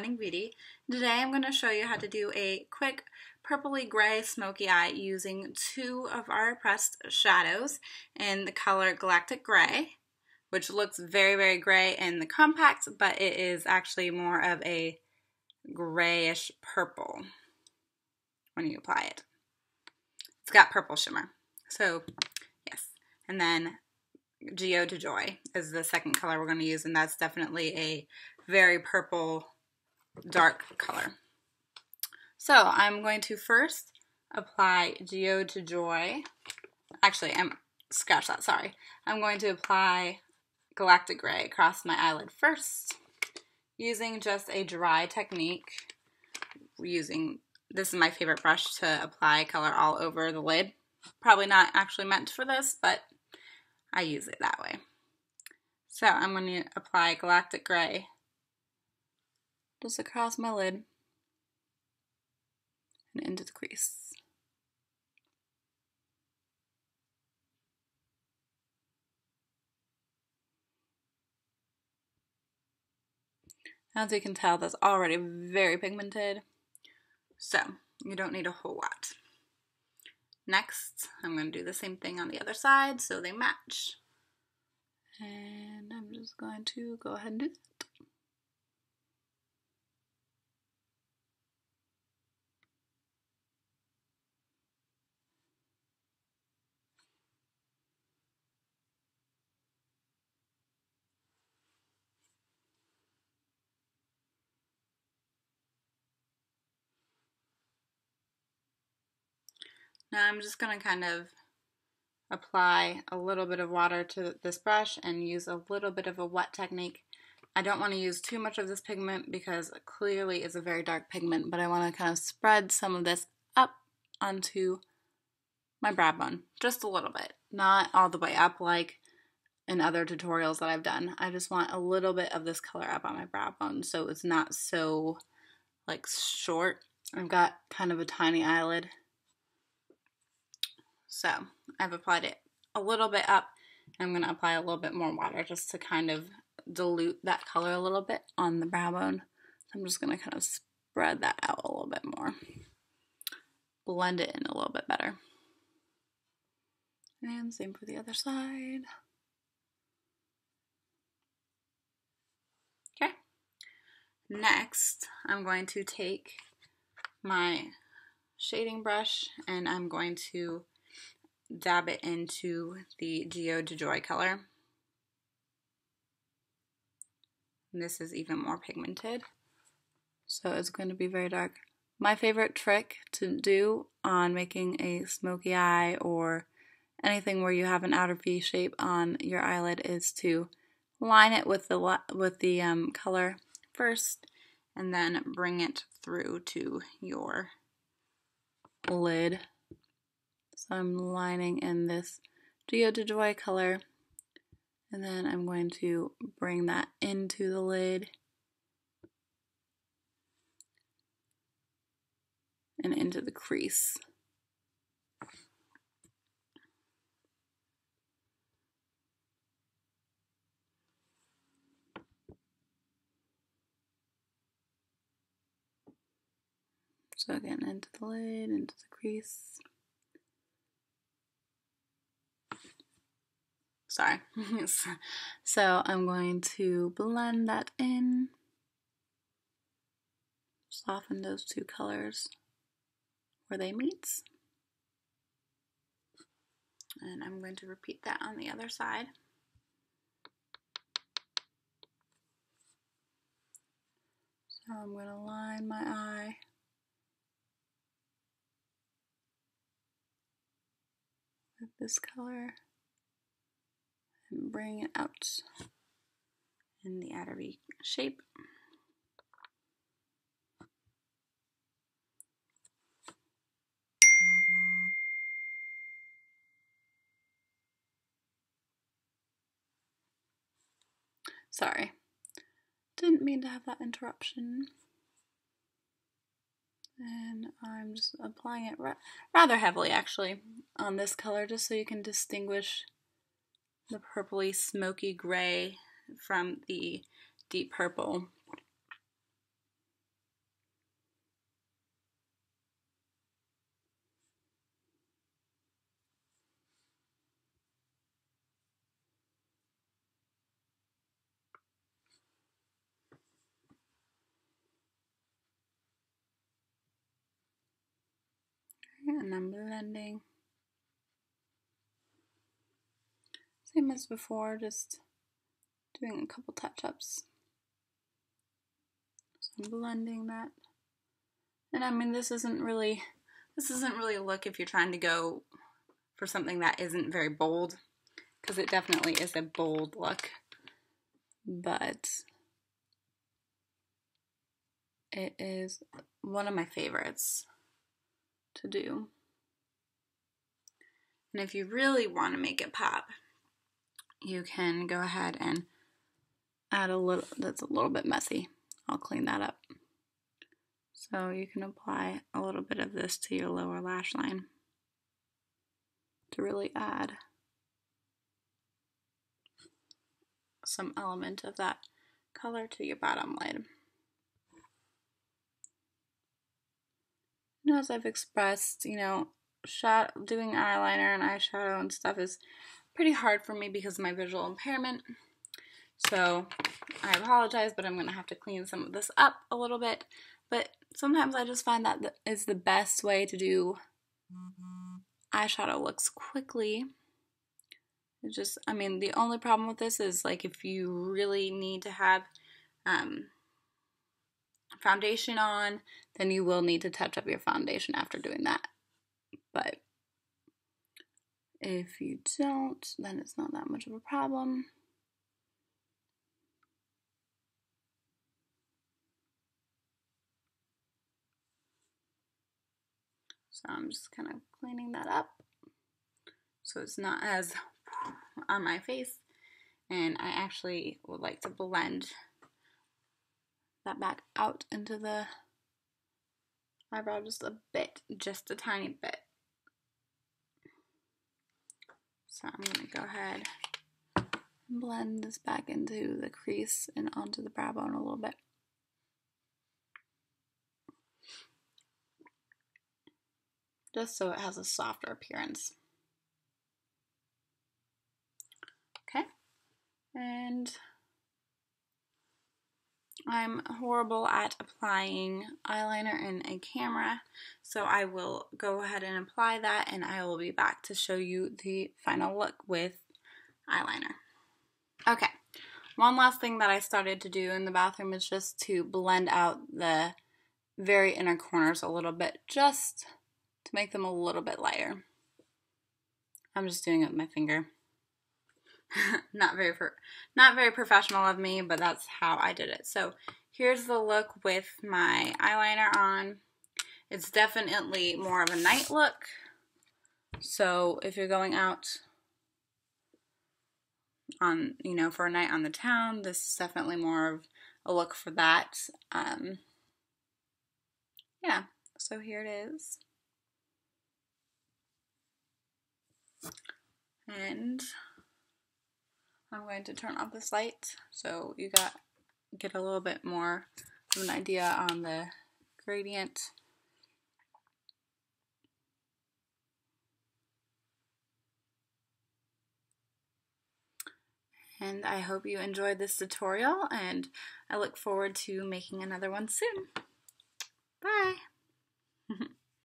Finding Beauty. Today I'm going to show you how to do a quick purpley gray smoky eye using two of our pressed shadows in the color Galactic Gray, which looks very, very gray in the compact, but it is actually more of a grayish purple when you apply it. It's got purple shimmer. So, yes. And then Geo to Joy is the second color we're going to use, and that's definitely a very purple dark color. So I'm going to first apply Geo to Joy. Actually, scratch that, sorry. I'm going to apply Galactic Gray across my eyelid first using just a dry technique. This is my favorite brush to apply color all over the lid. Probably not actually meant for this, but I use it that way. So I'm going to apply Galactic Gray just across my lid and into the crease. As you can tell, that's already very pigmented, so you don't need a whole lot. Next, I'm going to do the same thing on the other side so they match. And I'm just going to go ahead and do that. Now I'm just going to kind of apply a little bit of water to this brush and use a little bit of a wet technique. I don't want to use too much of this pigment because clearly it's a very dark pigment, but I want to kind of spread some of this up onto my brow bone, just a little bit, not all the way up like in other tutorials that I've done. I just want a little bit of this color up on my brow bone so it's not so like short. I've got kind of a tiny eyelid. So I've applied it a little bit up. I'm going to apply a little bit more water just to kind of dilute that color a little bit on the brow bone. So I'm just going to kind of spread that out a little bit more. Blend it in a little bit better. And same for the other side. Okay. Next, I'm going to take my shading brush and I'm going to dab it into the Geo to Joy color. And this is even more pigmented, so it's going to be very dark. My favorite trick to do on making a smoky eye or anything where you have an outer V shape on your eyelid is to line it with the color first and then bring it through to your lid. So I'm lining in this Geo to Joy color, and then I'm going to bring that into the lid and into the crease. So again, into the lid, into the crease. Sorry. So I'm going to blend that in, soften those two colors where they meet. And I'm going to repeat that on the other side. So I'm going to line my eye with this color and bring it out in the outer V shape. Sorry, didn't mean to have that interruption. And I'm just applying it rather heavily actually on this color just so you can distinguish the purpley smoky gray from the deep purple. and I'm blending. Same as before, just doing a couple touch-ups. So I'm blending that. And I mean, this isn't really a look if you're trying to go for something that isn't very bold, because it definitely is a bold look, but it is one of my favorites to do. And if you really want to make it pop, you can go ahead and add a little, that's a little bit messy. I'll clean that up. So you can apply a little bit of this to your lower lash line to really add some element of that color to your bottom lid. And as I've expressed, you know, doing eyeliner and eyeshadow and stuff is pretty hard for me because of my visual impairment. So I apologize, but I'm going to have to clean some of this up a little bit. But sometimes I just find that is the best way to do eyeshadow looks quickly. It's just, I mean, the only problem with this is like if you really need to have foundation on, then you will need to touch up your foundation after doing that. But if you don't, then it's not that much of a problem. So I'm just kind of cleaning that up so it's not as on my face. And I actually would like to blend that back out into the eyebrow just a bit, just a tiny bit. So I'm going to go ahead and blend this back into the crease and onto the brow bone a little bit. Just so it has a softer appearance. Okay, and I'm horrible at applying eyeliner in a camera, so I will go ahead and apply that, and I will be back to show you the final look with eyeliner. Okay, one last thing that I started to do in the bathroom is just to blend out the very inner corners a little bit, just to make them a little bit lighter. I'm just doing it with my finger. Not very professional of me, but that's how I did it. So here's the look with my eyeliner on. It's definitely more of a night look. So if you're going out on, you know, for a night on the town, this is definitely more of a look for that. Yeah, so here it is. And I'm going to turn off this light so you get a little bit more of an idea on the gradient. And I hope you enjoyed this tutorial, and I look forward to making another one soon. Bye!